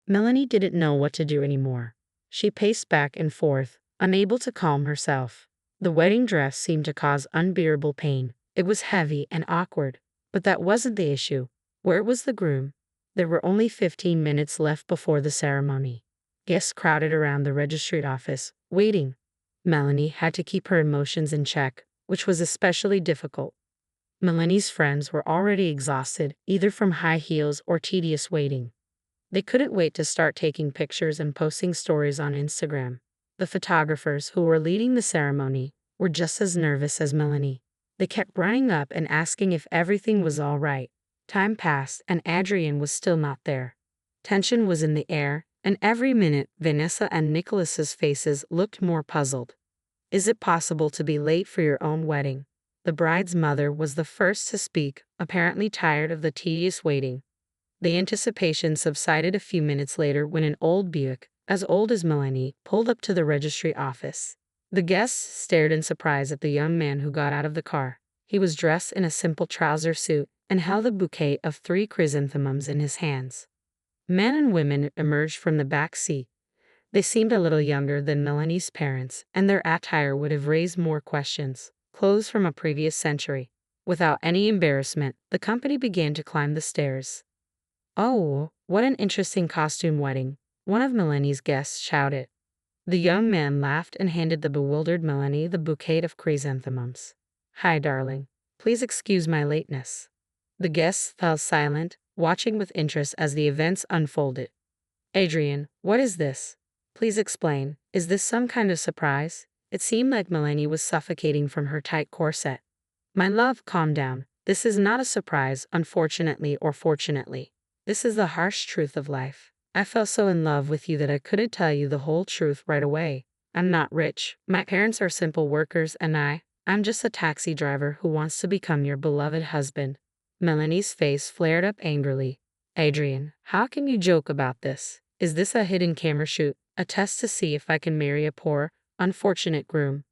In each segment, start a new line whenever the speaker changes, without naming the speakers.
Melanie didn't know what to do anymore. She paced back and forth, unable to calm herself. The wedding dress seemed to cause unbearable pain. It was heavy and awkward. But that wasn't the issue. Where was the groom? There were only 15 minutes left before the ceremony. Guests crowded around the registry office, waiting. Melanie had to keep her emotions in check, which was especially difficult. Melanie's friends were already exhausted, either from high heels or tedious waiting. They couldn't wait to start taking pictures and posting stories on Instagram. The photographers who were leading the ceremony were just as nervous as Melanie. They kept running up and asking if everything was all right. Time passed and Adrian was still not there. Tension was in the air, and every minute Vanessa and Nicholas's faces looked more puzzled. Is it possible to be late for your own wedding? The bride's mother was the first to speak, apparently tired of the tedious waiting. The anticipation subsided a few minutes later when an old Buick, as old as Melanie, pulled up to the registry office. The guests stared in surprise at the young man who got out of the car. He was dressed in a simple trouser suit and held a bouquet of 3 chrysanthemums in his hands. Men and women emerged from the back seat. They seemed a little younger than Melanie's parents, and their attire would have raised more questions. Clothes from a previous century. Without any embarrassment, the company began to climb the stairs. "Oh, what an interesting costume wedding," one of Melanie's guests shouted. The young man laughed and handed the bewildered Melanie the bouquet of chrysanthemums. "Hi, darling. Please excuse my lateness." The guests fell silent, watching with interest as the events unfolded. "Adrian, what is this? Please explain. Is this some kind of surprise?" It seemed like Melanie was suffocating from her tight corset. "My love, calm down. This is not a surprise, unfortunately or fortunately. This is the harsh truth of life. I fell so in love with you that I couldn't tell you the whole truth right away. I'm not rich. My parents are simple workers and I'm just a taxi driver who wants to become your beloved husband." Melanie's face flared up angrily. "Adrian, how can you joke about this? Is this a hidden camera shoot? A test to see if I can marry a poor, unfortunate groom?"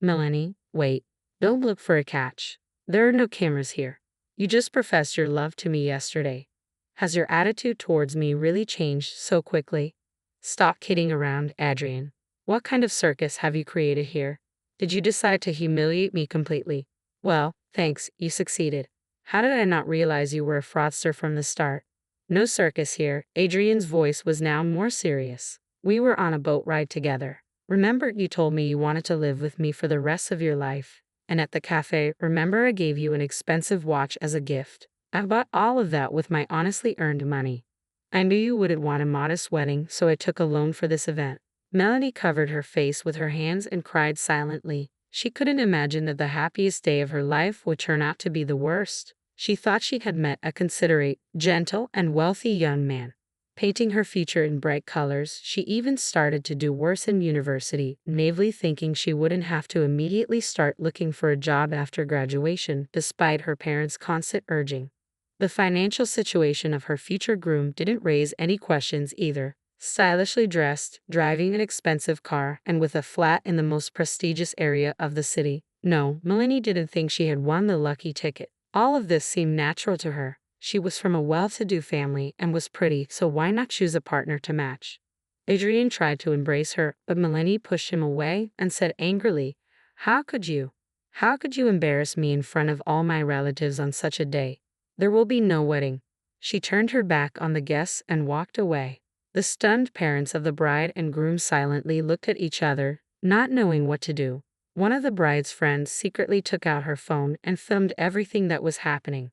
"Melanie, wait. Don't look for a catch. There are no cameras here. You just professed your love to me yesterday. Has your attitude towards me really changed so quickly? Stop kidding around, Adrian. What kind of circus have you created here? Did you decide to humiliate me completely? Well, thanks, you succeeded. How did I not realize you were a fraudster from the start? No circus here." Adrian's voice was now more serious. "We were on a boat ride together. Remember you told me you wanted to live with me for the rest of your life? And at the cafe, remember I gave you an expensive watch as a gift? I bought all of that with my honestly earned money. I knew you wouldn't want a modest wedding, so I took a loan for this event." Melanie covered her face with her hands and cried silently. She couldn't imagine that the happiest day of her life would turn out to be the worst. She thought she had met a considerate, gentle, and wealthy young man. Painting her future in bright colors, she even started to do worse in university, naively thinking she wouldn't have to immediately start looking for a job after graduation, despite her parents' constant urging. The financial situation of her future groom didn't raise any questions either. Stylishly dressed, driving an expensive car, and with a flat in the most prestigious area of the city. No, Melanie didn't think she had won the lucky ticket. All of this seemed natural to her. She was from a well-to-do family and was pretty, so why not choose a partner to match? Adrian tried to embrace her, but Melanie pushed him away and said angrily, "How could you? How could you embarrass me in front of all my relatives on such a day? There will be no wedding." She turned her back on the guests and walked away. The stunned parents of the bride and groom silently looked at each other, not knowing what to do. One of the bride's friends secretly took out her phone and filmed everything that was happening.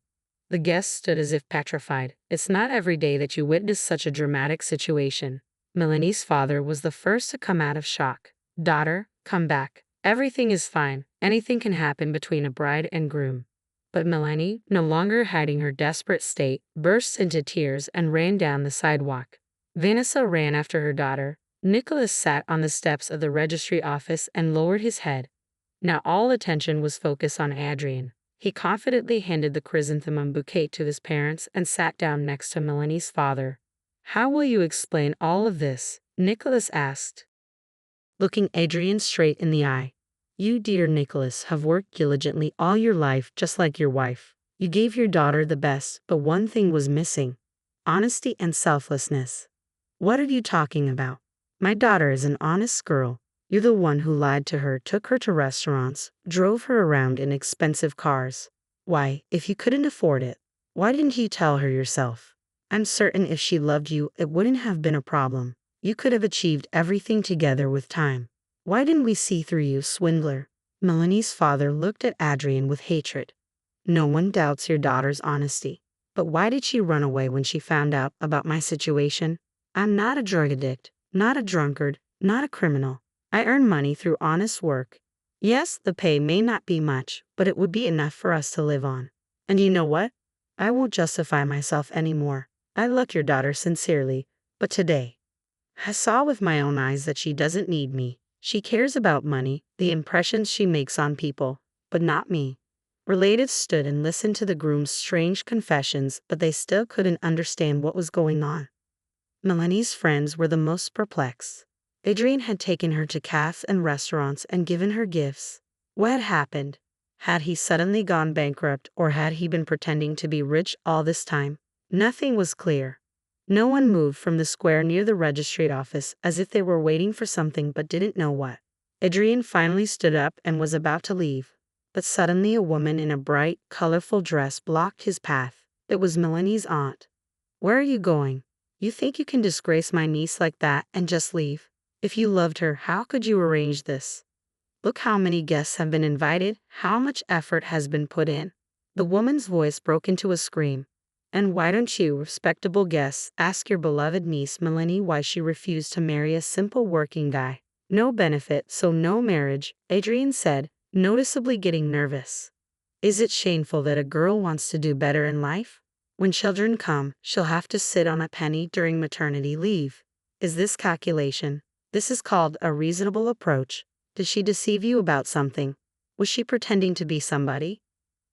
The guests stood as if petrified. It's not every day that you witness such a dramatic situation. Melanie's father was the first to come out of shock. "Daughter, come back. Everything is fine. Anything can happen between a bride and groom." But Melanie, no longer hiding her desperate state, burst into tears and ran down the sidewalk. Vanessa ran after her daughter. Nicholas sat on the steps of the registry office and lowered his head. Now all attention was focused on Adrian. He confidently handed the chrysanthemum bouquet to his parents and sat down next to Melanie's father. "How will you explain all of this?" Nicholas asked, looking Adrian straight in the eye. "You, dear Nicholas, have worked diligently all your life just like your wife. You gave your daughter the best, but one thing was missing: honesty and selflessness. What are you talking about? My daughter is an honest girl. You're the one who lied to her, took her to restaurants, drove her around in expensive cars. Why, if you couldn't afford it, why didn't you tell her yourself? I'm certain if she loved you, it wouldn't have been a problem. You could have achieved everything together with time. Why didn't we see through you, swindler? Melanie's father looked at Adrian with hatred. No one doubts your daughter's honesty. But why did she run away when she found out about my situation? I'm not a drug addict, not a drunkard, not a criminal. I earn money through honest work. Yes, the pay may not be much, but it would be enough for us to live on. And you know what? I won't justify myself anymore. I love your daughter sincerely, but today, I saw with my own eyes that she doesn't need me. She cares about money, the impressions she makes on people, but not me. Relatives stood and listened to the groom's strange confessions, but they still couldn't understand what was going on. Melanie's friends were the most perplexed. Adrian had taken her to cafes and restaurants and given her gifts. What had happened? Had he suddenly gone bankrupt, or had he been pretending to be rich all this time? Nothing was clear. No one moved from the square near the registry office, as if they were waiting for something but didn't know what. Adrian finally stood up and was about to leave. But suddenly a woman in a bright, colorful dress blocked his path. It was Melanie's aunt. "Where are you going? You think you can disgrace my niece like that and just leave? If you loved her, how could you arrange this? Look how many guests have been invited, how much effort has been put in." The woman's voice broke into a scream. "And why don't you, respectable guests, ask your beloved niece Melanie why she refused to marry a simple working guy? No benefit, so no marriage," Adrian said, noticeably getting nervous. "Is it shameful that a girl wants to do better in life? When children come, she'll have to sit on a penny during maternity leave. Is this calculation? This is called a reasonable approach. Did she deceive you about something? Was she pretending to be somebody?"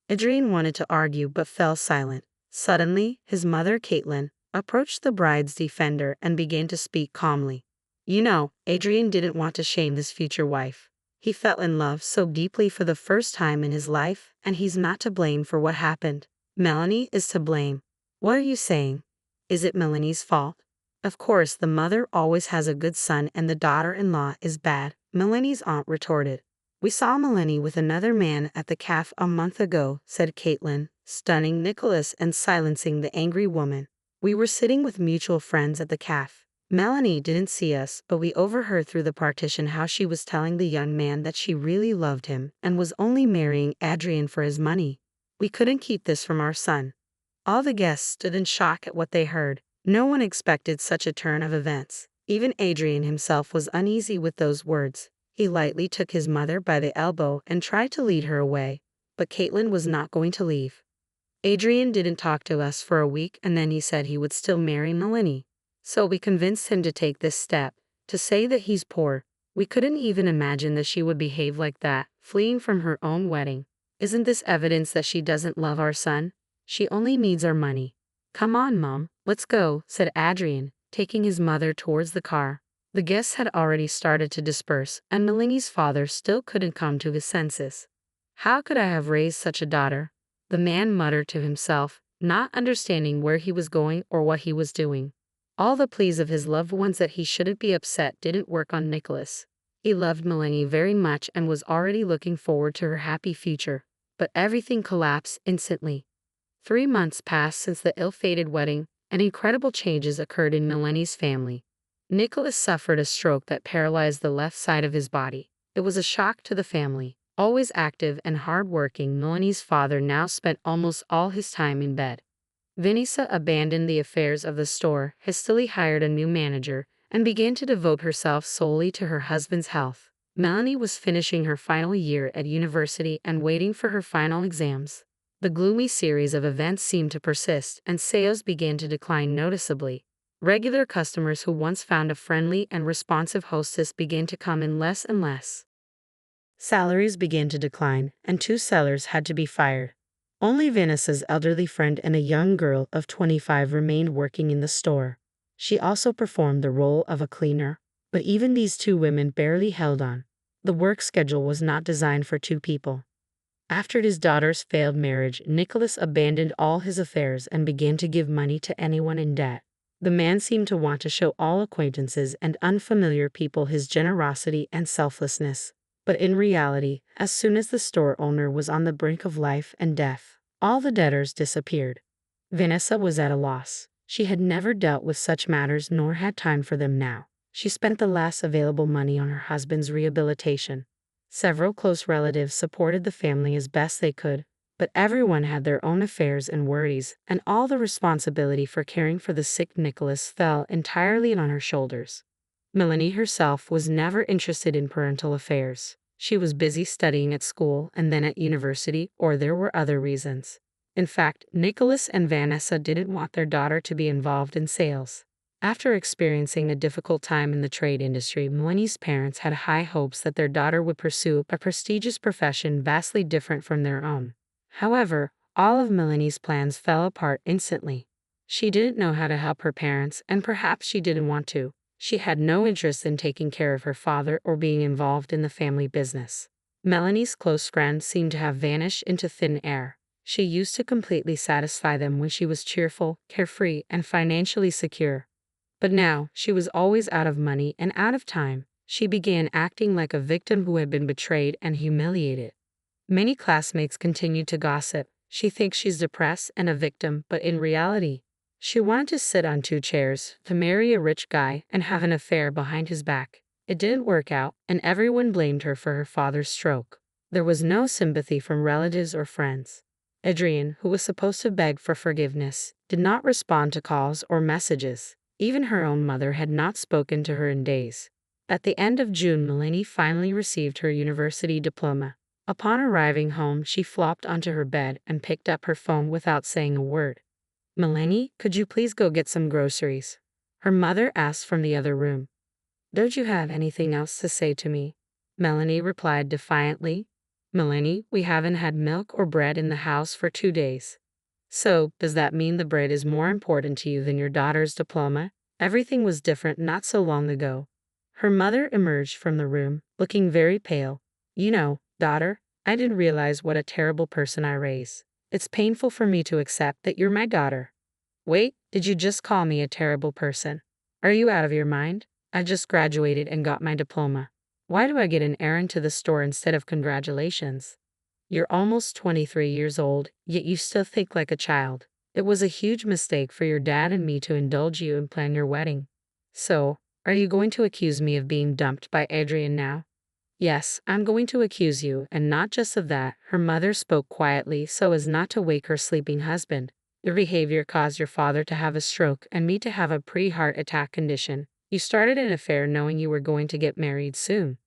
Adrian wanted to argue but fell silent. Suddenly, his mother, Caitlin, approached the bride's defender and began to speak calmly. You know, Adrian didn't want to shame his future wife. He fell in love so deeply for the first time in his life, and he's not to blame for what happened. Melanie is to blame. What are you saying? Is it Melanie's fault? Of course, the mother always has a good son and the daughter-in-law is bad, Melanie's aunt retorted. We saw Melanie with another man at the cafe a month ago, said Caitlin, stunning Nicholas and silencing the angry woman. We were sitting with mutual friends at the cafe. Melanie didn't see us, but we overheard through the partition how she was telling the young man that she really loved him and was only marrying Adrian for his money. We couldn't keep this from our son. All the guests stood in shock at what they heard. No one expected such a turn of events. Even Adrian himself was uneasy with those words. He lightly took his mother by the elbow and tried to lead her away, but Caitlin was not going to leave. Adrian didn't talk to us for a week and then he said he would still marry Melanie. So we convinced him to take this step, to say that he's poor. We couldn't even imagine that she would behave like that, fleeing from her own wedding. Isn't this evidence that she doesn't love our son? She only needs our money. Come on, Mom, let's go, said Adrian, taking his mother towards the car. The guests had already started to disperse, and Melanie's father still couldn't come to his senses. How could I have raised such a daughter? The man muttered to himself, not understanding where he was going or what he was doing. All the pleas of his loved ones that he shouldn't be upset didn't work on Nicholas. He loved Melanie very much and was already looking forward to her happy future. But everything collapsed instantly. 3 months passed since the ill-fated wedding, and incredible changes occurred in Melanie's family. Nicholas suffered a stroke that paralyzed the left side of his body. It was a shock to the family. Always active and hard-working, Melanie's father now spent almost all his time in bed. Vanessa abandoned the affairs of the store, hastily hired a new manager, and began to devote herself solely to her husband's health. Melanie was finishing her final year at university and waiting for her final exams. The gloomy series of events seemed to persist, and sales began to decline noticeably. Regular customers who once found a friendly and responsive hostess began to come in less and less. Salaries began to decline, and 2 sellers had to be fired. Only Vanessa's elderly friend and a young girl of 25 remained working in the store. She also performed the role of a cleaner, but even these 2 women barely held on. The work schedule was not designed for 2 people. After his daughter's failed marriage, Nicholas abandoned all his affairs and began to give money to anyone in debt. The man seemed to want to show all acquaintances and unfamiliar people his generosity and selflessness. But in reality, as soon as the store owner was on the brink of life and death, all the debtors disappeared. Vanessa was at a loss. She had never dealt with such matters nor had time for them now. She spent the last available money on her husband's rehabilitation. Several close relatives supported the family as best they could, but everyone had their own affairs and worries, and all the responsibility for caring for the sick Nicholas fell entirely on her shoulders. Melanie herself was never interested in parental affairs. She was busy studying at school and then at university, or there were other reasons. In fact, Nicholas and Vanessa didn't want their daughter to be involved in sales. After experiencing a difficult time in the trade industry, Melanie's parents had high hopes that their daughter would pursue a prestigious profession vastly different from their own. However, all of Melanie's plans fell apart instantly. She didn't know how to help her parents, and perhaps she didn't want to. She had no interest in taking care of her father or being involved in the family business. Melanie's close friends seemed to have vanished into thin air. She used to completely satisfy them when she was cheerful, carefree, and financially secure. But now, she was always out of money and out of time. She began acting like a victim who had been betrayed and humiliated. Many classmates continued to gossip. She thinks she's depressed and a victim, but in reality, she wanted to sit on 2 chairs, to marry a rich guy, and have an affair behind his back. It didn't work out, and everyone blamed her for her father's stroke. There was no sympathy from relatives or friends. Adrienne, who was supposed to beg for forgiveness, did not respond to calls or messages. Even her own mother had not spoken to her in days. At the end of June, Melanie finally received her university diploma. Upon arriving home, she flopped onto her bed and picked up her phone without saying a word. "Melanie, could you please go get some groceries?" her mother asked from the other room. "Don't you have anything else to say to me?" Melanie replied defiantly. "Melanie, we haven't had milk or bread in the house for 2 days. So, does that mean the bread is more important to you than your daughter's diploma? Everything was different not so long ago." Her mother emerged from the room, looking very pale. "You know, daughter, I didn't realize what a terrible person I raised. It's painful for me to accept that you're my daughter." "Wait, did you just call me a terrible person? Are you out of your mind? I just graduated and got my diploma. Why do I get an errand to the store instead of congratulations? You're almost 23 years old, yet you still think like a child. It was a huge mistake for your dad and me to indulge you and plan your wedding. So, are you going to accuse me of being dumped by Adrienne now?" "Yes, I'm going to accuse you, and not just of that." Her mother spoke quietly so as not to wake her sleeping husband. "Your behavior caused your father to have a stroke and me to have a pre-heart attack condition. You started an affair knowing you were going to get married soon."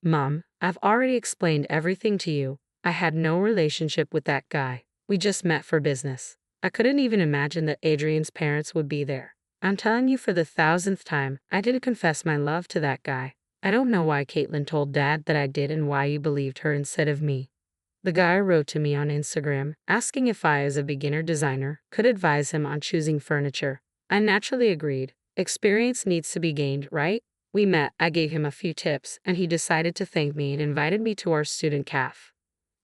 "Mom, I've already explained everything to you. I had no relationship with that guy. We just met for business. I couldn't even imagine that Adrienne's parents would be there. I'm telling you for the 1000th time, I didn't confess my love to that guy. I don't know why Caitlin told Dad that I did and why you believed her instead of me. The guy wrote to me on Instagram, asking if I, as a beginner designer, could advise him on choosing furniture. I naturally agreed. Experience needs to be gained, right? We met, I gave him a few tips, and he decided to thank me and invited me to our student cafe.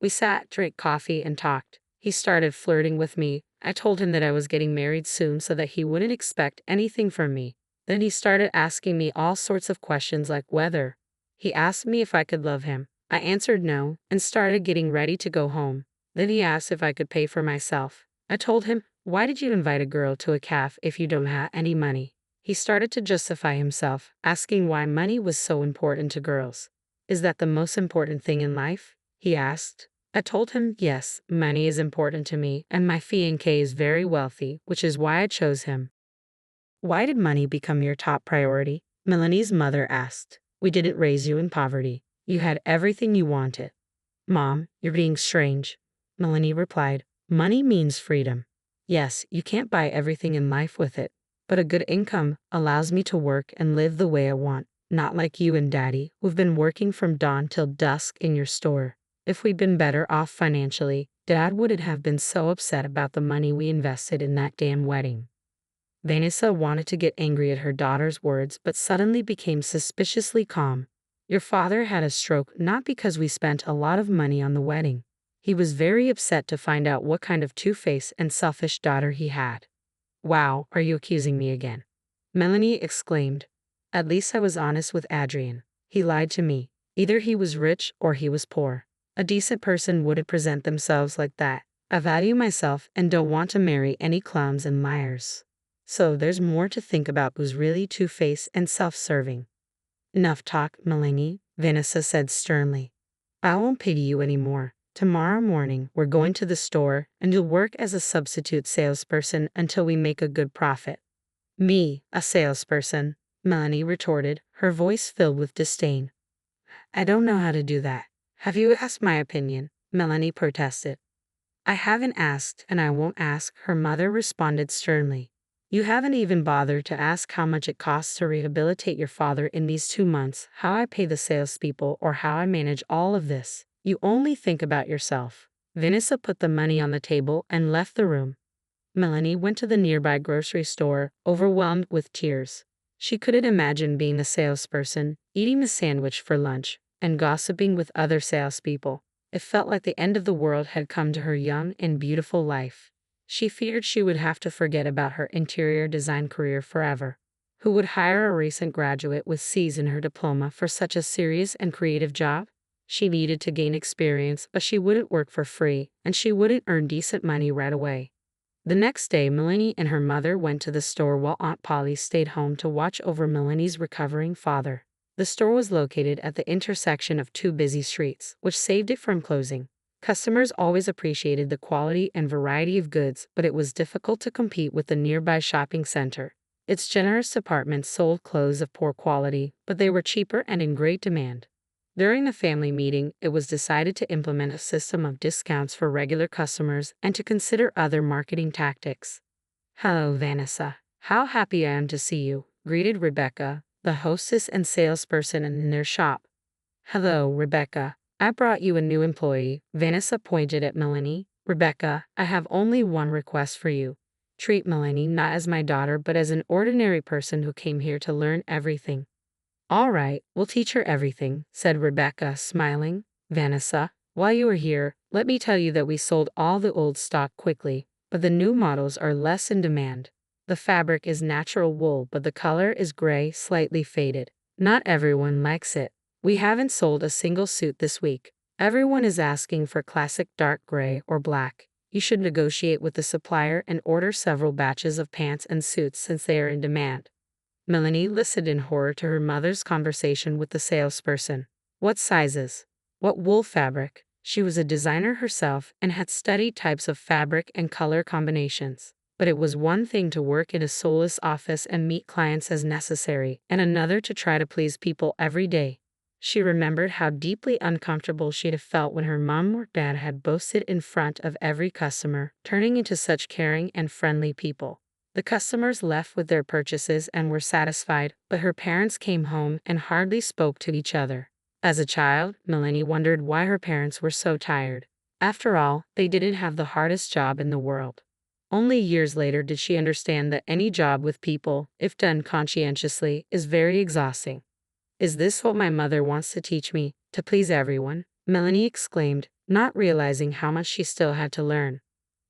We sat, drank coffee, and talked. He started flirting with me. I told him that I was getting married soon so that he wouldn't expect anything from me. Then he started asking me all sorts of questions like whether. He asked me if I could love him. I answered no, and started getting ready to go home. Then he asked if I could pay for myself. I told him, "Why did you invite a girl to a cafe if you don't have any money?" He started to justify himself, asking why money was so important to girls. "Is that the most important thing in life?" he asked. I told him, yes, money is important to me, and my fiancé is very wealthy, which is why I chose him. "Why did money become your top priority?" Melanie's mother asked. "We didn't raise you in poverty. You had everything you wanted." "Mom, you're being strange." Melanie replied, "Money means freedom. Yes, you can't buy everything in life with it, but a good income allows me to work and live the way I want, not like you and Daddy, who've been working from dawn till dusk in your store. If we'd been better off financially, Dad wouldn't have been so upset about the money we invested in that damn wedding." Vanessa wanted to get angry at her daughter's words but suddenly became suspiciously calm. "Your father had a stroke not because we spent a lot of money on the wedding. He was very upset to find out what kind of two-faced and selfish daughter he had." "Wow, are you accusing me again?" Melanie exclaimed. At least I was honest with Adrian. He lied to me. Either he was rich or he was poor. A decent person wouldn't present themselves like that. I value myself and don't want to marry any clowns and liars. So there's more to think about who's really two-faced and self-serving. Enough talk, Melanie, Vanessa said sternly. I won't pity you anymore. Tomorrow morning we're going to the store and you'll work as a substitute salesperson until we make a good profit. Me, a salesperson, Melanie retorted, her voice filled with disdain. I don't know how to do that. Have you asked my opinion? Melanie protested. I haven't asked and I won't ask, her mother responded sternly. You haven't even bothered to ask how much it costs to rehabilitate your father in these 2 months, how I pay the salespeople, or how I manage all of this. You only think about yourself. Vanessa put the money on the table and left the room. Melanie went to the nearby grocery store, overwhelmed with tears. She couldn't imagine being a salesperson, eating a sandwich for lunch, and gossiping with other salespeople. It felt like the end of the world had come to her young and beautiful life. She feared she would have to forget about her interior design career forever. Who would hire a recent graduate with C's in her diploma for such a serious and creative job? She needed to gain experience, but she wouldn't work for free, and she wouldn't earn decent money right away. The next day, Melanie and her mother went to the store while Aunt Polly stayed home to watch over Melanie's recovering father. The store was located at the intersection of two busy streets, which saved it from closing. Customers always appreciated the quality and variety of goods, but it was difficult to compete with the nearby shopping center. Its generous departments sold clothes of poor quality, but they were cheaper and in great demand. During the family meeting, it was decided to implement a system of discounts for regular customers and to consider other marketing tactics. Hello, Vanessa. How happy I am to see you, greeted Rebecca, the hostess and salesperson in their shop. Hello, Rebecca. I brought you a new employee, Vanessa pointed at Melanie. Rebecca, I have only one request for you. Treat Melanie not as my daughter but as an ordinary person who came here to learn everything. All right, we'll teach her everything, said Rebecca, smiling. Vanessa, while you are here, let me tell you that we sold all the old stock quickly, but the new models are less in demand. The fabric is natural wool, but the color is gray, slightly faded. Not everyone likes it. We haven't sold a single suit this week. Everyone is asking for classic dark gray or black. You should negotiate with the supplier and order several batches of pants and suits since they are in demand. Melanie listened in horror to her mother's conversation with the salesperson. What sizes? What wool fabric? She was a designer herself and had studied types of fabric and color combinations. But it was one thing to work in a soulless office and meet clients as necessary, and another to try to please people every day. She remembered how deeply uncomfortable she'd have felt when her mom or dad had boasted in front of every customer, turning into such caring and friendly people. The customers left with their purchases and were satisfied, but her parents came home and hardly spoke to each other. As a child, Melanie wondered why her parents were so tired. After all, they didn't have the hardest job in the world. Only years later did she understand that any job with people, if done conscientiously, is very exhausting. Is this what my mother wants to teach me, to please everyone? Melanie exclaimed, not realizing how much she still had to learn.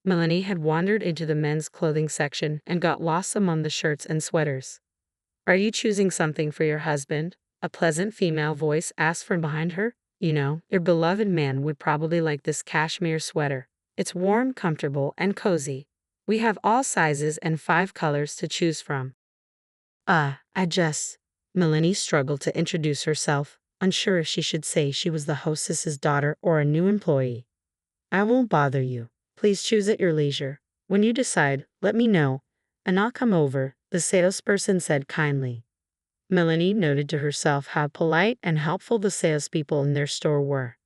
Melanie had wandered into the men's clothing section and got lost among the shirts and sweaters. Are you choosing something for your husband? A pleasant female voice asked from behind her. You know, your beloved man would probably like this cashmere sweater. It's warm, comfortable, and cozy. We have all sizes and 5 colors to choose from. Melanie struggled to introduce herself, unsure if she should say she was the hostess's daughter or a new employee. I won't bother you. Please choose at your leisure. When you decide, let me know, and I'll come over, the salesperson said kindly. Melanie noted to herself how polite and helpful the salespeople in their store were.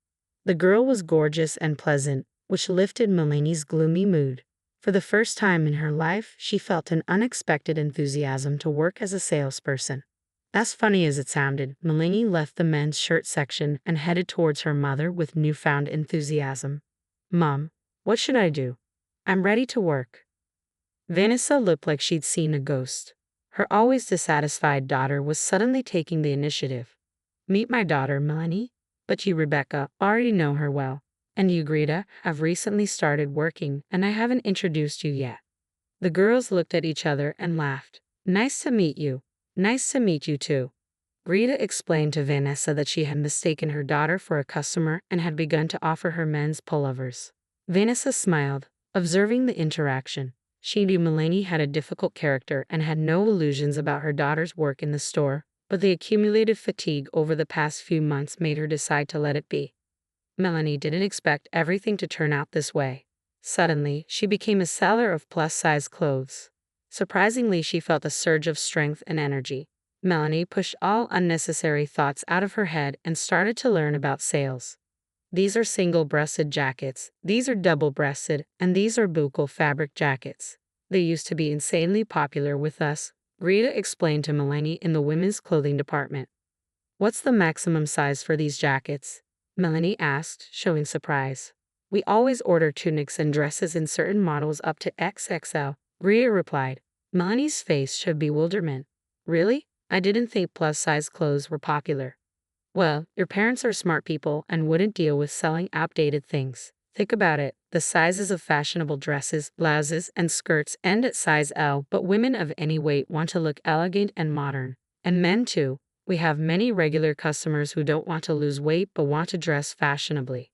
The girl was gorgeous and pleasant, which lifted Melanie's gloomy mood. For the first time in her life, she felt an unexpected enthusiasm to work as a salesperson. As funny as it sounded, Melanie left the men's shirt section and headed towards her mother with newfound enthusiasm. Mom, what should I do? I'm ready to work. Vanessa looked like she'd seen a ghost. Her always dissatisfied daughter was suddenly taking the initiative. Meet my daughter, Melanie. But you, Rebecca, already know her well. And you, Greta, have recently started working, and I haven't introduced you yet. The girls looked at each other and laughed. Nice to meet you. Nice to meet you too. Rita explained to Vanessa that she had mistaken her daughter for a customer and had begun to offer her men's pullovers. Vanessa smiled, observing the interaction. She knew Melanie had a difficult character and had no illusions about her daughter's work in the store, but the accumulated fatigue over the past few months made her decide to let it be. Melanie didn't expect everything to turn out this way. Suddenly, she became a seller of plus-size clothes. Surprisingly, she felt a surge of strength and energy. Melanie pushed all unnecessary thoughts out of her head and started to learn about sales. These are single-breasted jackets, these are double-breasted, and these are buccal fabric jackets. They used to be insanely popular with us, Rita explained to Melanie in the women's clothing department. What's the maximum size for these jackets? Melanie asked, showing surprise. We always order tunics and dresses in certain models up to XXL, Rita replied. Melanie's face showed bewilderment. Really? I didn't think plus-size clothes were popular. Well, your parents are smart people and wouldn't deal with selling outdated things. Think about it, the sizes of fashionable dresses, blouses, and skirts end at size L, but women of any weight want to look elegant and modern. And men too. We have many regular customers who don't want to lose weight but want to dress fashionably.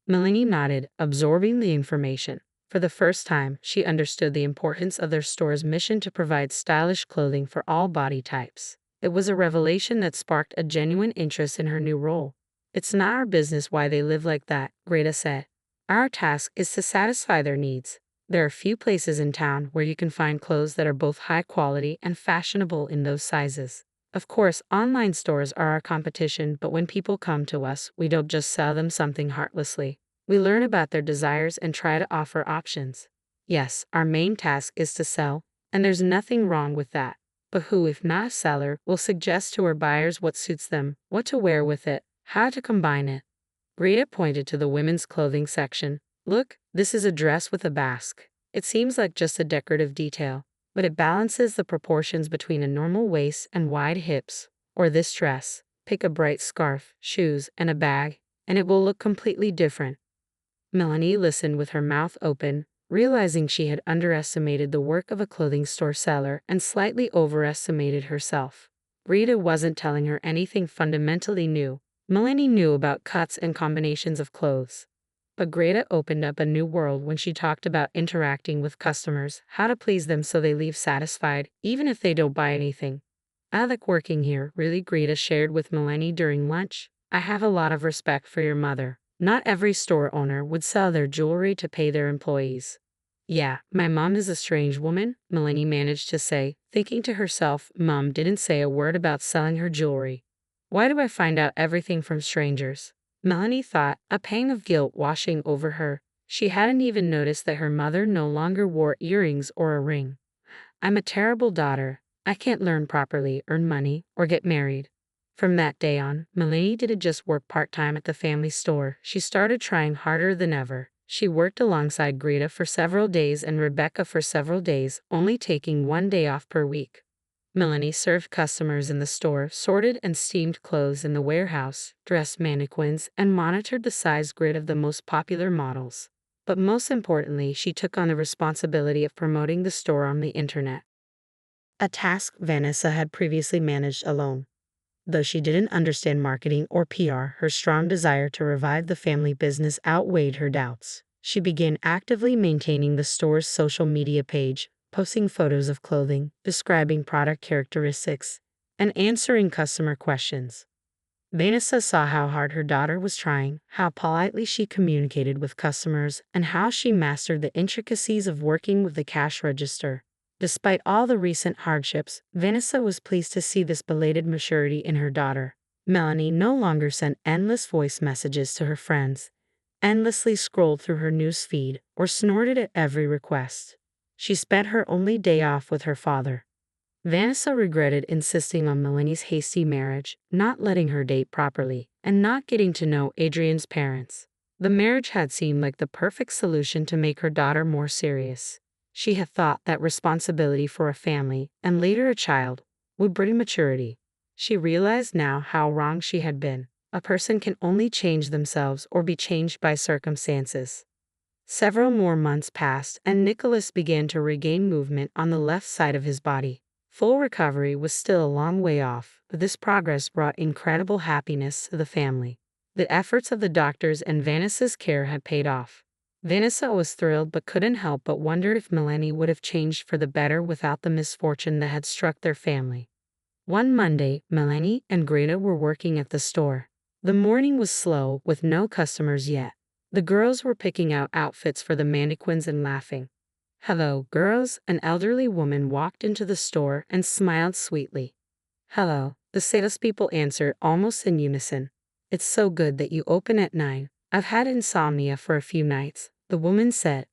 Melanie nodded, absorbing the information. For the first time, she understood the importance of their store's mission to provide stylish clothing for all body types. It was a revelation that sparked a genuine interest in her new role. It's not our business why they live like that, Greta said. Our task is to satisfy their needs. There are few places in town where you can find clothes that are both high quality and fashionable in those sizes. Of course, online stores are our competition, but when people come to us, we don't just sell them something heartlessly. We learn about their desires and try to offer options. Yes, our main task is to sell, and there's nothing wrong with that. But who, if not a seller, will suggest to her buyers what suits them, what to wear with it, how to combine it? Rita pointed to the women's clothing section. Look, this is a dress with a basque. It seems like just a decorative detail, but it balances the proportions between a normal waist and wide hips. Or this dress. Pick a bright scarf, shoes, and a bag, and it will look completely different. Melanie listened with her mouth open, realizing she had underestimated the work of a clothing store seller and slightly overestimated herself. Rita wasn't telling her anything fundamentally new. Melanie knew about cuts and combinations of clothes. But Greta opened up a new world when she talked about interacting with customers, how to please them so they leave satisfied, even if they don't buy anything. I like working here, really, Greta shared with Melanie during lunch. I have a lot of respect for your mother. Not every store owner would sell their jewelry to pay their employees. Yeah, my mom is a strange woman, Melanie managed to say, thinking to herself, Mom didn't say a word about selling her jewelry. Why do I find out everything from strangers? Melanie thought, a pang of guilt washing over her. She hadn't even noticed that her mother no longer wore earrings or a ring. I'm a terrible daughter. I can't learn properly, earn money, or get married. From that day on, Melanie didn't just work part-time at the family store. She started trying harder than ever. She worked alongside Greta for several days and Rebecca for several days, only taking one day off per week. Melanie served customers in the store, sorted and steamed clothes in the warehouse, dressed mannequins, and monitored the size grid of the most popular models. But most importantly, she took on the responsibility of promoting the store on the internet. A task Vanessa had previously managed alone. Though she didn't understand marketing or PR, her strong desire to revive the family business outweighed her doubts. She began actively maintaining the store's social media page, posting photos of clothing, describing product characteristics, and answering customer questions. Vanessa saw how hard her daughter was trying, how politely she communicated with customers, and how she mastered the intricacies of working with the cash register. Despite all the recent hardships, Vanessa was pleased to see this belated maturity in her daughter. Melanie no longer sent endless voice messages to her friends, endlessly scrolled through her news feed, or snorted at every request. She spent her only day off with her father. Vanessa regretted insisting on Melanie's hasty marriage, not letting her date properly, and not getting to know Adrian's parents. The marriage had seemed like the perfect solution to make her daughter more serious. She had thought that responsibility for a family, and later a child, would bring maturity. She realized now how wrong she had been. A person can only change themselves or be changed by circumstances. Several more months passed, and Nicholas began to regain movement on the left side of his body. Full recovery was still a long way off, but this progress brought incredible happiness to the family. The efforts of the doctors and Vanessa's care had paid off. Vanessa was thrilled but couldn't help but wonder if Melanie would have changed for the better without the misfortune that had struck their family. One Monday, Melanie and Greta were working at the store. The morning was slow, with no customers yet. The girls were picking out outfits for the mannequins and laughing. "Hello, girls," an elderly woman walked into the store and smiled sweetly. "Hello," the salespeople answered almost in unison. "It's so good that you open at 9. I've had insomnia for a few nights," the woman said.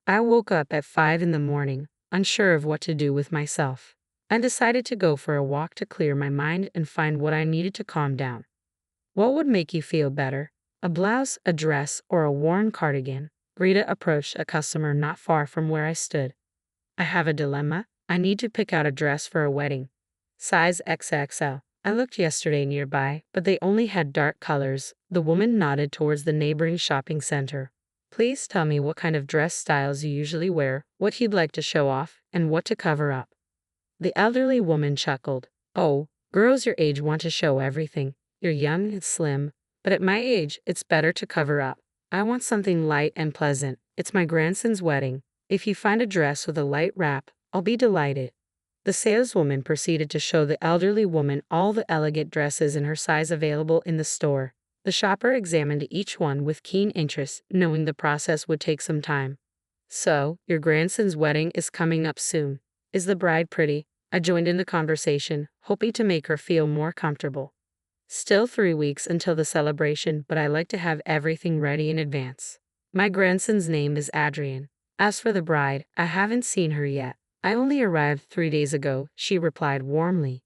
"I woke up at 5 in the morning, unsure of what to do with myself. I decided to go for a walk to clear my mind and find what I needed to calm down." "What would make you feel better? A blouse, a dress, or a worn cardigan?" Rita approached a customer not far from where I stood. "I have a dilemma. I need to pick out a dress for a wedding. Size XXL. I looked yesterday nearby, but they only had dark colors." The woman nodded towards the neighboring shopping center. "Please tell me what kind of dress styles you usually wear, what you'd like to show off, and what to cover up." The elderly woman chuckled. "Oh, girls your age want to show everything. You're young and slim, but at my age, it's better to cover up. I want something light and pleasant. It's my grandson's wedding. If you find a dress with a light wrap, I'll be delighted." The saleswoman proceeded to show the elderly woman all the elegant dresses in her size available in the store. The shopper examined each one with keen interest, knowing the process would take some time. "So, your grandson's wedding is coming up soon. Is the bride pretty?" I joined in the conversation, hoping to make her feel more comfortable. "Still 3 weeks until the celebration, but I like to have everything ready in advance. My grandson's name is Adrian. As for the bride, I haven't seen her yet. I only arrived 3 days ago," she replied warmly.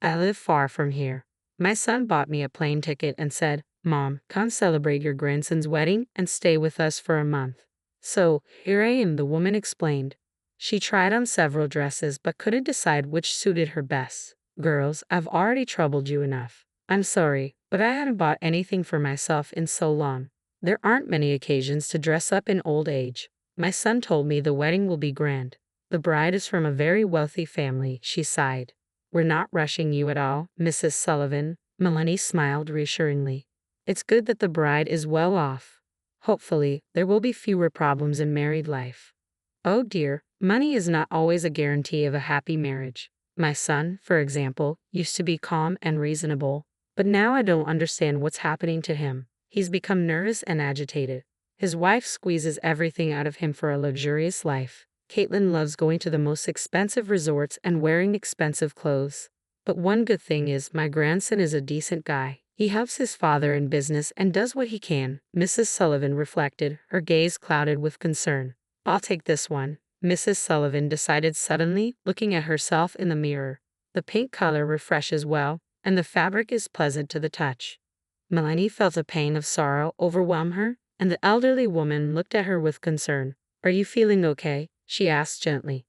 "I live far from here. My son bought me a plane ticket and said, 'Mom, come celebrate your grandson's wedding and stay with us for a month.' So, here I am," the woman explained. She tried on several dresses but couldn't decide which suited her best. "Girls, I've already troubled you enough. I'm sorry, but I haven't bought anything for myself in so long. There aren't many occasions to dress up in old age. My son told me the wedding will be grand. The bride is from a very wealthy family," she sighed. "We're not rushing you at all, Mrs. Sullivan." Melanie smiled reassuringly. "It's good that the bride is well off. Hopefully, there will be fewer problems in married life." "Oh dear, money is not always a guarantee of a happy marriage. My son, for example, used to be calm and reasonable, but now I don't understand what's happening to him. He's become nervous and agitated. His wife squeezes everything out of him for a luxurious life. Caitlin loves going to the most expensive resorts and wearing expensive clothes. But one good thing is my grandson is a decent guy. He helps his father in business and does what he can." Mrs. Sullivan reflected, her gaze clouded with concern. "I'll take this one," Mrs. Sullivan decided suddenly, looking at herself in the mirror. "The pink color refreshes well, and the fabric is pleasant to the touch." Melanie felt a pain of sorrow overwhelm her, and the elderly woman looked at her with concern. "Are you feeling okay?" she asked gently.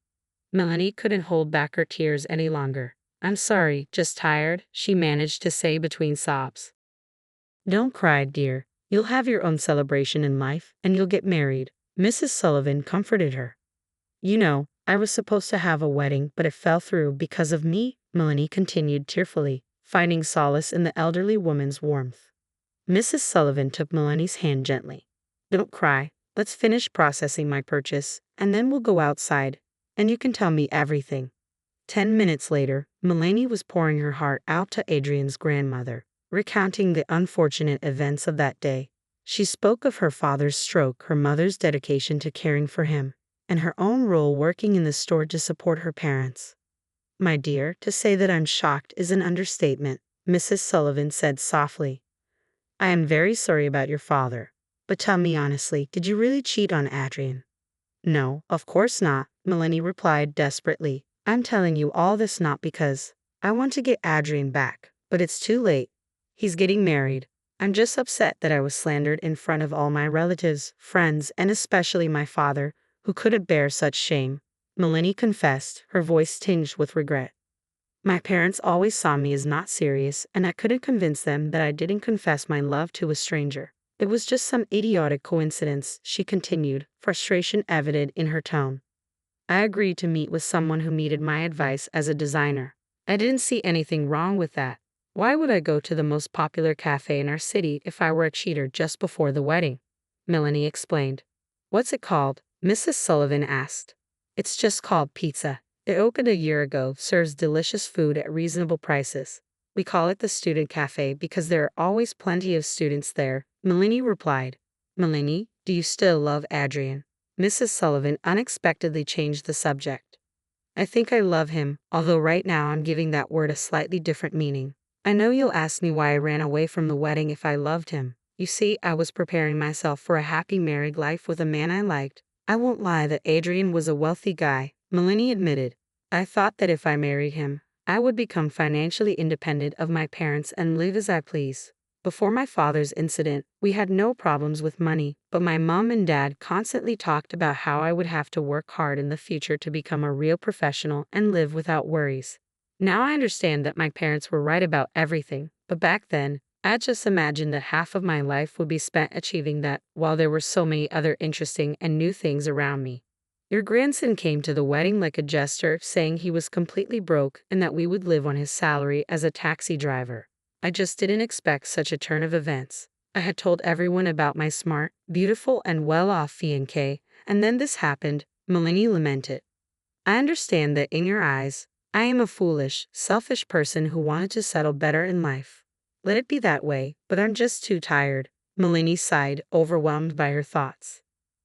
Melanie couldn't hold back her tears any longer. "I'm sorry, just tired," she managed to say between sobs. "Don't cry, dear. You'll have your own celebration in life, and you'll get married," Mrs. Sullivan comforted her. "You know, I was supposed to have a wedding, but it fell through because of me," Melanie continued tearfully, finding solace in the elderly woman's warmth. Mrs. Sullivan took Melanie's hand gently. "Don't cry. Let's finish processing my purchase, and then we'll go outside, and you can tell me everything." 10 minutes later, Melanie was pouring her heart out to Adrian's grandmother, recounting the unfortunate events of that day. She spoke of her father's stroke, her mother's dedication to caring for him, and her own role working in the store to support her parents. "My dear, to say that I'm shocked is an understatement," Mrs. Sullivan said softly. "I am very sorry about your father. But tell me honestly, did you really cheat on Adrian?" "No, of course not," Melanie replied desperately. "I'm telling you all this not because I want to get Adrian back, but it's too late. He's getting married. I'm just upset that I was slandered in front of all my relatives, friends, and especially my father, who couldn't bear such shame," Melanie confessed, her voice tinged with regret. "My parents always saw me as not serious, and I couldn't convince them that I didn't confess my love to a stranger. It was just some idiotic coincidence," she continued, frustration evident in her tone. I agreed to meet with someone who needed my advice as a designer. I didn't see anything wrong with that. Why would I go to the most popular cafe in our city if I were a cheater just before the wedding? Melanie explained. What's it called? Mrs. Sullivan asked. It's just called pizza. It opened a year ago, serves delicious food at reasonable prices. We call it the student cafe because there are always plenty of students there, Melanie replied. Melanie, do you still love Adrian? Mrs. Sullivan unexpectedly changed the subject. I think I love him, although right now I'm giving that word a slightly different meaning. I know you'll ask me why I ran away from the wedding if I loved him. You see, I was preparing myself for a happy married life with a man I liked. I won't lie that Adrian was a wealthy guy, Melanie admitted. I thought that if I married him, I would become financially independent of my parents and live as I please. Before my father's incident, we had no problems with money, but my mom and dad constantly talked about how I would have to work hard in the future to become a real professional and live without worries. Now I understand that my parents were right about everything, but back then, I just imagined that half of my life would be spent achieving that, while there were so many other interesting and new things around me. Your grandson came to the wedding like a jester, saying he was completely broke and that we would live on his salary as a taxi driver. I just didn't expect such a turn of events. I had told everyone about my smart, beautiful, and well-off fiancé, and then this happened, Melanie lamented. I understand that in your eyes, I am a foolish, selfish person who wanted to settle better in life. Let it be that way, but I'm just too tired. Melanie sighed, overwhelmed by her thoughts.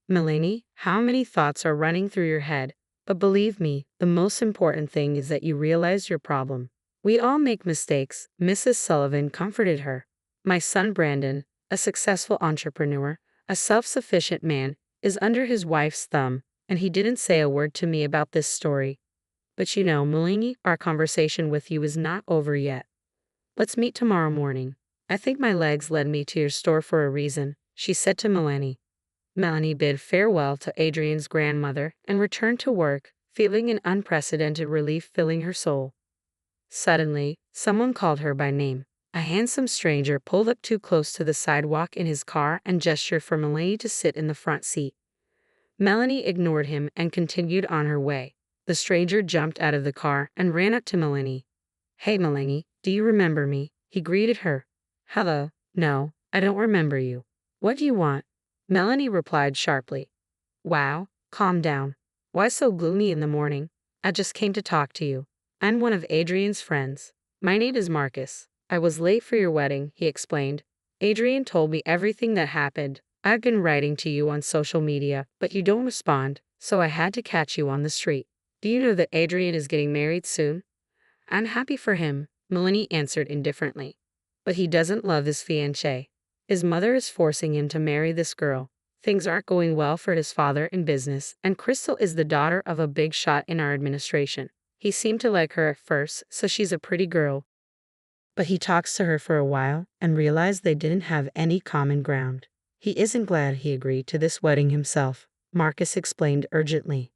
Melanie, how many thoughts are running through your head? But believe me, the most important thing is that you realize your problem. We all make mistakes, Mrs. Sullivan comforted her. My son Brandon, a successful entrepreneur, a self-sufficient man, is under his wife's thumb, and he didn't say a word to me about this story. But you know, Melanie, our conversation with you is not over yet. Let's meet tomorrow morning. I think my legs led me to your store for a reason, she said to Melanie. Melanie bid farewell to Adrian's grandmother and returned to work, feeling an unprecedented relief filling her soul. Suddenly, someone called her by name. A handsome stranger pulled up too close to the sidewalk in his car and gestured for Melanie to sit in the front seat. Melanie ignored him and continued on her way. The stranger jumped out of the car and ran up to Melanie. Hey Melanie, do you remember me? He greeted her. Hello, no, I don't remember you. What do you want? Melanie replied sharply. Wow, calm down. Why so gloomy in the morning? I just came to talk to you. I'm one of Adrian's friends. My name is Marcus. I was late for your wedding, he explained. Adrian told me everything that happened. I've been writing to you on social media, but you don't respond, so I had to catch you on the street. Do you know that Adrian is getting married soon? I'm happy for him, Melanie answered indifferently. But he doesn't love his fiancée. His mother is forcing him to marry this girl. Things aren't going well for his father in business, and Crystal is the daughter of a big shot in our administration. He seemed to like her at first, so she's a pretty girl. But he talks to her for a while and realized they didn't have any common ground. He isn't glad he agreed to this wedding himself, Marcus explained urgently.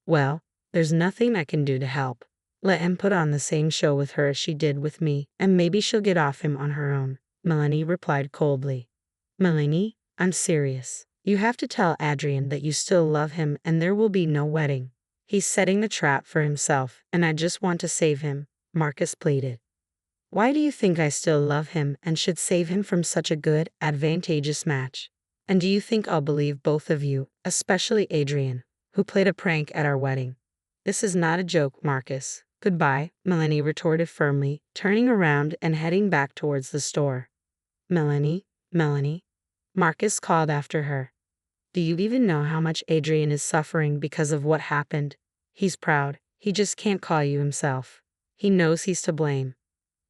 Well, there's nothing I can do to help. Let him put on the same show with her as she did with me, and maybe she'll get off him on her own, Melanie replied coldly. Melanie, I'm serious. You have to tell Adrian that you still love him and there will be no wedding. He's setting the trap for himself, and I just want to save him, Marcus pleaded. Why do you think I still love him and should save him from such a good, advantageous match? And do you think I'll believe both of you, especially Adrian, who played a prank at our wedding? This is not a joke, Marcus. Goodbye, Melanie retorted firmly, turning around and heading back towards the store. Melanie, Melanie, Marcus called after her. Do you even know how much Adrian is suffering because of what happened? He's proud. He just can't call you himself. He knows he's to blame.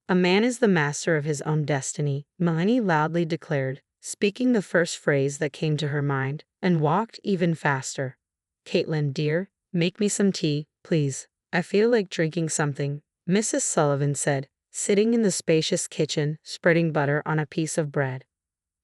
A man is the master of his own destiny, Melanie loudly declared, speaking the first phrase that came to her mind, and walked even faster. Caitlin, dear, make me some tea, please. I feel like drinking something, Mrs. Sullivan said, sitting in the spacious kitchen, spreading butter on a piece of bread.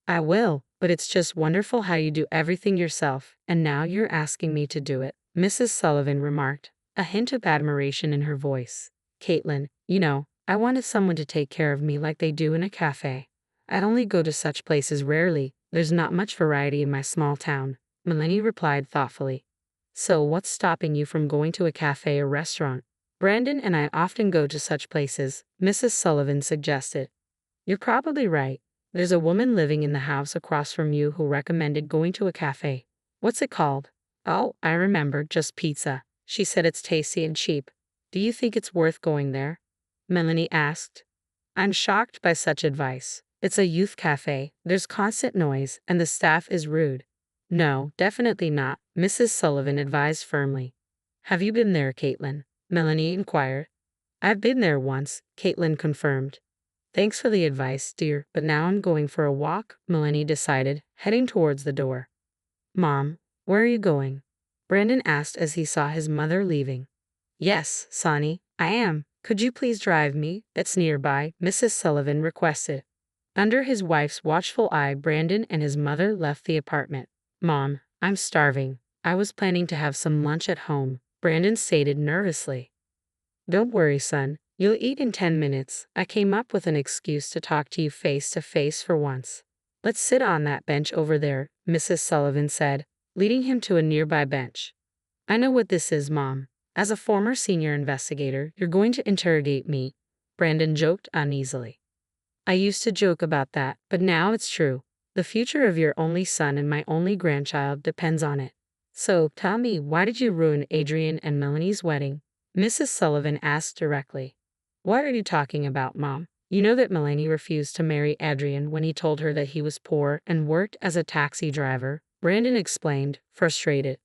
I will, but it's just wonderful how you do everything yourself, and now you're asking me to do it, Mrs. Sullivan remarked, a hint of admiration in her voice. Caitlin, you know, I wanted someone to take care of me like they do in a cafe. I'd only go to such places rarely. There's not much variety in my small town, Melanie replied thoughtfully. So what's stopping you from going to a cafe or restaurant? Brandon and I often go to such places, Mrs. Sullivan suggested. You're probably right. There's a woman living in the house across from you who recommended going to a cafe. What's it called? Oh, I remember, just pizza. She said it's tasty and cheap. Do you think it's worth going there? Melanie asked. I'm shocked by such advice. It's a youth cafe, there's constant noise, and the staff is rude. No, definitely not, Mrs. Sullivan advised firmly. Have you been there, Caitlin? Melanie inquired. I've been there once, Caitlin confirmed. Thanks for the advice, dear, but now I'm going for a walk, Melanie decided, heading towards the door. Mom, where are you going? Brandon asked as he saw his mother leaving. Yes, Sonny, I am. Could you please drive me? It's nearby, Mrs. Sullivan requested. Under his wife's watchful eye, Brandon and his mother left the apartment. Mom, I'm starving. I was planning to have some lunch at home, Brandon stated nervously. Don't worry, son. You'll eat in 10 minutes. I came up with an excuse to talk to you face to face for once. Let's sit on that bench over there, Mrs. Sullivan said, leading him to a nearby bench. I know what this is, Mom. As a former senior investigator, you're going to interrogate me, Brandon joked uneasily. I used to joke about that, but now it's true. The future of your only son and my only grandchild depends on it. So, tell me, why did you ruin Adrian and Melanie's wedding? Mrs. Sullivan asked directly. What are you talking about, Mom? You know that Melanie refused to marry Adrian when he told her that he was poor and worked as a taxi driver, Brandon explained, frustrated.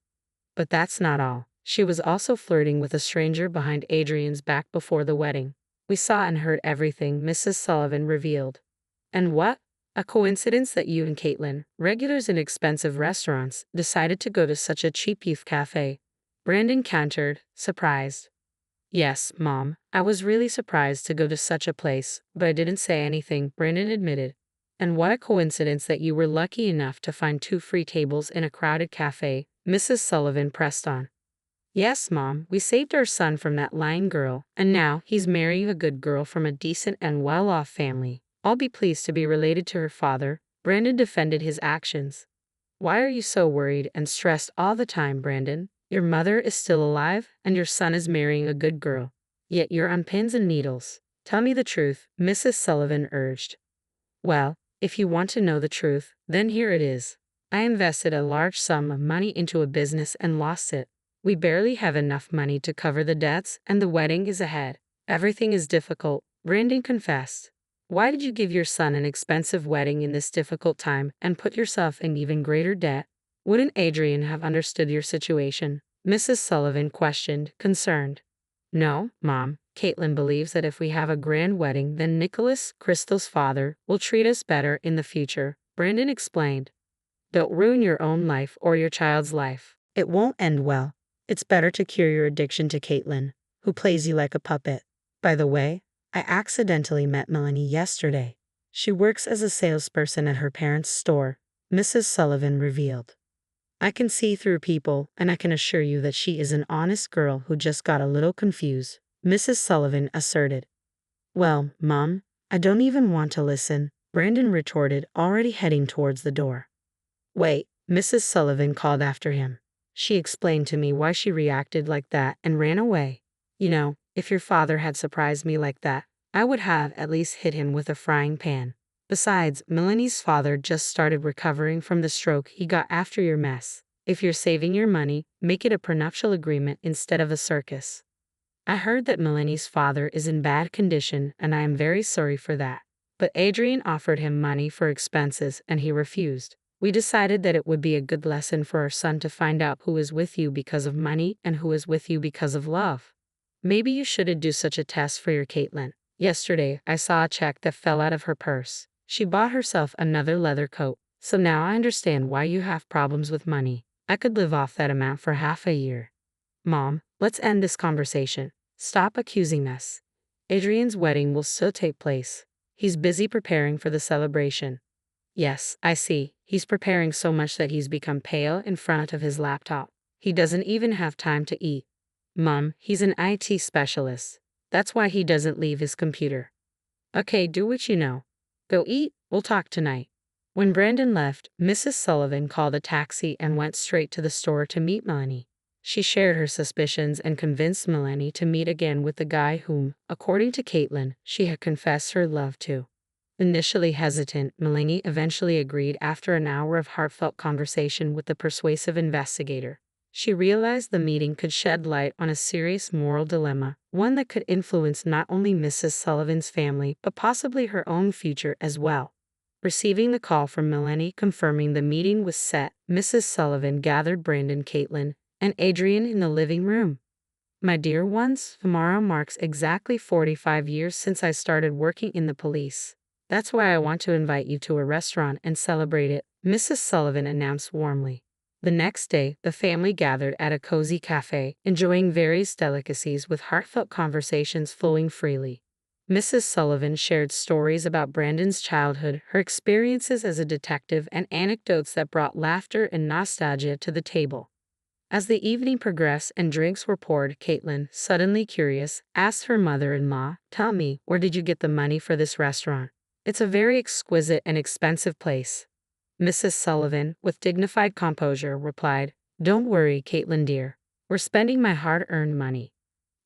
But that's not all. She was also flirting with a stranger behind Adrian's back before the wedding. We saw and heard everything, Mrs. Sullivan revealed. And what? A coincidence that you and Caitlin, regulars in expensive restaurants, decided to go to such a cheap youth cafe. Brandon countered, surprised. Yes, Mom, I was really surprised to go to such a place, but I didn't say anything, Brandon admitted. And what a coincidence that you were lucky enough to find 2 free tables in a crowded cafe, Mrs. Sullivan pressed on. Yes, Mom, we saved our son from that lying girl, and now he's marrying a good girl from a decent and well-off family. I'll be pleased to be related to her father, Brandon defended his actions. Why are you so worried and stressed all the time, Brandon? Your mother is still alive, and your son is marrying a good girl. Yet you're on pins and needles. Tell me the truth, Mrs. Sullivan urged. Well, if you want to know the truth, then here it is. I invested a large sum of money into a business and lost it. We barely have enough money to cover the debts, and the wedding is ahead. Everything is difficult, Brandon confessed. Why did you give your son an expensive wedding in this difficult time and put yourself in even greater debt? Wouldn't Adrian have understood your situation? Mrs. Sullivan questioned, concerned. No, Mom. Caitlin believes that if we have a grand wedding, then Nicholas, Crystal's father, will treat us better in the future, Brandon explained. Don't ruin your own life or your child's life. It won't end well. It's better to cure your addiction to Caitlin, who plays you like a puppet. By the way, I accidentally met Melanie yesterday. She works as a salesperson at her parents' store, Mrs. Sullivan revealed. I can see through people, and I can assure you that she is an honest girl who just got a little confused, Mrs. Sullivan asserted. Well, Mom, I don't even want to listen, Brandon retorted, already heading towards the door. Wait, Mrs. Sullivan called after him. She explained to me why she reacted like that and ran away. You know, if your father had surprised me like that, I would have at least hit him with a frying pan. Besides, Melanie's father just started recovering from the stroke he got after your mess. If you're saving your money, make it a prenuptial agreement instead of a circus. I heard that Melanie's father is in bad condition, and I am very sorry for that. But Adrian offered him money for expenses, and he refused. We decided that it would be a good lesson for our son to find out who is with you because of money and who is with you because of love. Maybe you shouldn't do such a test for your Caitlin. Yesterday, I saw a check that fell out of her purse. She bought herself another leather coat. So now I understand why you have problems with money. I could live off that amount for half a year. Mom, let's end this conversation. Stop accusing us. Adrian's wedding will still take place. He's busy preparing for the celebration. Yes, I see. He's preparing so much that he's become pale in front of his laptop. He doesn't even have time to eat. Mom, he's an IT specialist. That's why he doesn't leave his computer. Okay, do what you know. Go eat, we'll talk tonight. When Brandon left, Mrs. Sullivan called a taxi and went straight to the store to meet Melanie. She shared her suspicions and convinced Melanie to meet again with the guy whom, according to Caitlin, she had confessed her love to. Initially hesitant, Melanie eventually agreed after an hour of heartfelt conversation with the persuasive investigator. She realized the meeting could shed light on a serious moral dilemma, one that could influence not only Mrs. Sullivan's family but possibly her own future as well. Receiving the call from Melanie confirming the meeting was set, Mrs. Sullivan gathered Brandon, Caitlin, and Adrian in the living room. My dear ones, tomorrow marks exactly 45 years since I started working in the police. That's why I want to invite you to a restaurant and celebrate it, Mrs. Sullivan announced warmly. The next day, the family gathered at a cozy cafe, enjoying various delicacies with heartfelt conversations flowing freely. Mrs. Sullivan shared stories about Brandon's childhood, her experiences as a detective, and anecdotes that brought laughter and nostalgia to the table. As the evening progressed and drinks were poured, Caitlin, suddenly curious, asked her mother-in-law, "Tell me, where did you get the money for this restaurant? It's a very exquisite and expensive place." Mrs. Sullivan, with dignified composure, replied, "Don't worry, Caitlin dear. We're spending my hard-earned money.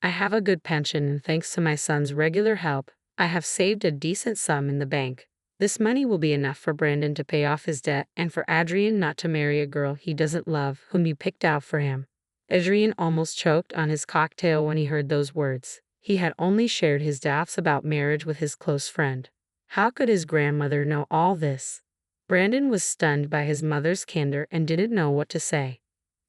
I have a good pension and thanks to my son's regular help, I have saved a decent sum in the bank. This money will be enough for Brandon to pay off his debt and for Adrian not to marry a girl he doesn't love whom you picked out for him." Adrian almost choked on his cocktail when he heard those words. He had only shared his doubts about marriage with his close friend. How could his grandmother know all this? Brandon was stunned by his mother's candor and didn't know what to say.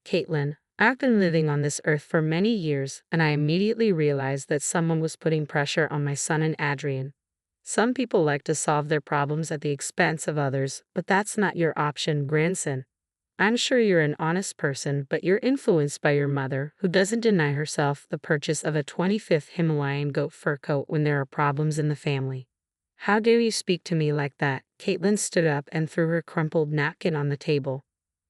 "Caitlin, I've been living on this earth for many years, and I immediately realized that someone was putting pressure on my son and Adrian. Some people like to solve their problems at the expense of others, but that's not your option, grandson. I'm sure you're an honest person, but you're influenced by your mother, who doesn't deny herself the purchase of a 25th Himalayan goat fur coat when there are problems in the family." "How dare you speak to me like that?" Caitlin stood up and threw her crumpled napkin on the table.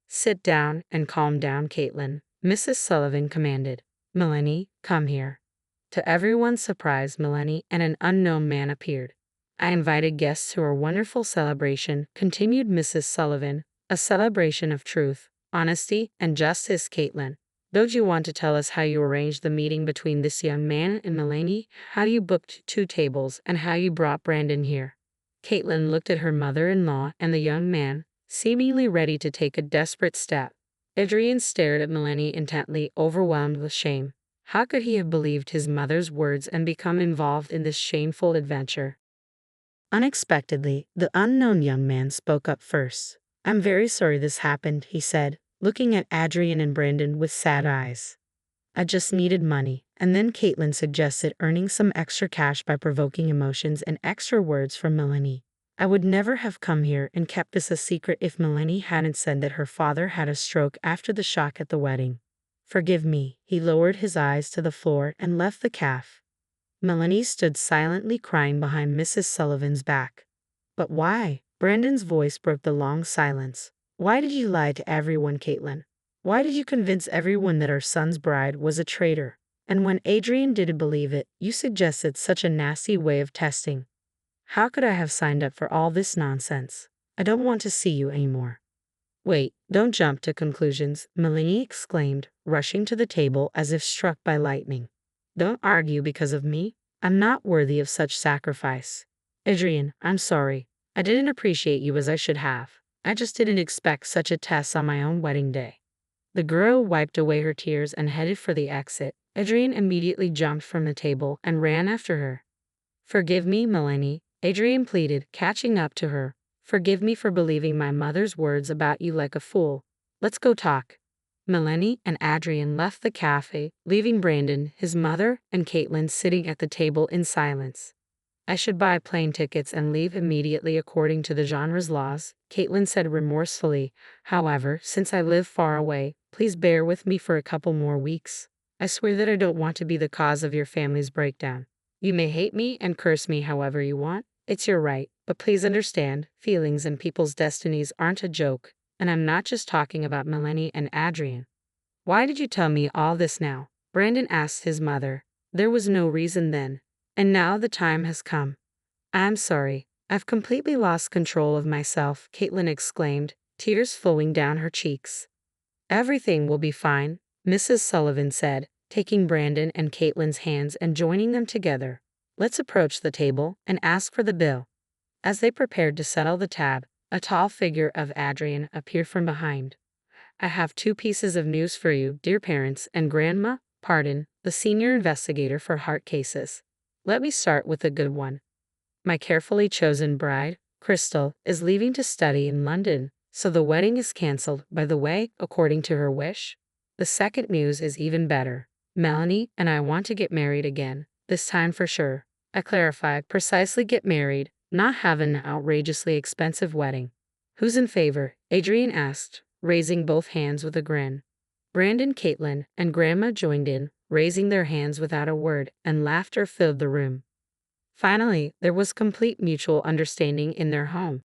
"Sit down and calm down, Caitlin," Mrs. Sullivan commanded. "Melanie, come here." To everyone's surprise, Melanie and an unknown man appeared. "I invited guests to our wonderful celebration," continued Mrs. Sullivan, "a celebration of truth, honesty, and justice, Caitlin. Don't you want to tell us how you arranged the meeting between this young man and Melanie, how you booked 2 tables, and how you brought Brandon here?" Caitlin looked at her mother-in-law and the young man, seemingly ready to take a desperate step. Adrian stared at Melanie intently, overwhelmed with shame. How could he have believed his mother's words and become involved in this shameful adventure? Unexpectedly, the unknown young man spoke up first. "I'm very sorry this happened," he said, looking at Adrian and Brandon with sad eyes. "I just needed money." And then Caitlin suggested earning some extra cash by provoking emotions and extra words from Melanie. "I would never have come here and kept this a secret if Melanie hadn't said that her father had a stroke after the shock at the wedding. Forgive me." He lowered his eyes to the floor and left the cafe. Melanie stood silently crying behind Mrs. Sullivan's back. "But why?" Brandon's voice broke the long silence. "Why did you lie to everyone, Caitlin? Why did you convince everyone that our son's bride was a traitor? And when Adrian didn't believe it, you suggested such a nasty way of testing. How could I have signed up for all this nonsense? I don't want to see you anymore." "Wait, don't jump to conclusions," Melanie exclaimed, rushing to the table as if struck by lightning. "Don't argue because of me. I'm not worthy of such sacrifice. Adrian, I'm sorry. I didn't appreciate you as I should have. I just didn't expect such a test on my own wedding day." The girl wiped away her tears and headed for the exit. Adrian immediately jumped from the table and ran after her. "Forgive me, Melanie," Adrian pleaded, catching up to her. "Forgive me for believing my mother's words about you like a fool. Let's go talk." Melanie and Adrian left the cafe, leaving Brandon, his mother, and Caitlin sitting at the table in silence. "I should buy plane tickets and leave immediately according to the genre's laws," Caitlin said remorsefully. "However, since I live far away, please bear with me for a couple more weeks. I swear that I don't want to be the cause of your family's breakdown. You may hate me and curse me however you want. It's your right, but please understand, feelings and people's destinies aren't a joke. And I'm not just talking about Melanie and Adrian." "Why did you tell me all this now?" Brandon asked his mother. "There was no reason then. And now the time has come." "I'm sorry. I've completely lost control of myself," Caitlin exclaimed, tears flowing down her cheeks. "Everything will be fine. Mrs. Sullivan said, taking Brandon and Caitlin's hands and joining them together. Let's approach the table and ask for the bill. As they prepared to settle the tab, a tall figure of Adrian appeared from behind. I have two pieces of news for you, dear parents and Grandma Pardon, the senior investigator for heart cases. Let me start with a good one. My carefully chosen bride, Crystal, is leaving to study in London, so the wedding is cancelled, by the way, according to her wish. The second news is even better. Melanie and I want to get married again, this time for sure. I clarify, precisely get married, not have an outrageously expensive wedding. Who's in favor? Adrian asked, raising both hands with a grin. Brandon, Caitlin, and Grandma joined in, raising their hands without a word, and laughter filled the room. Finally, there was complete mutual understanding in their home.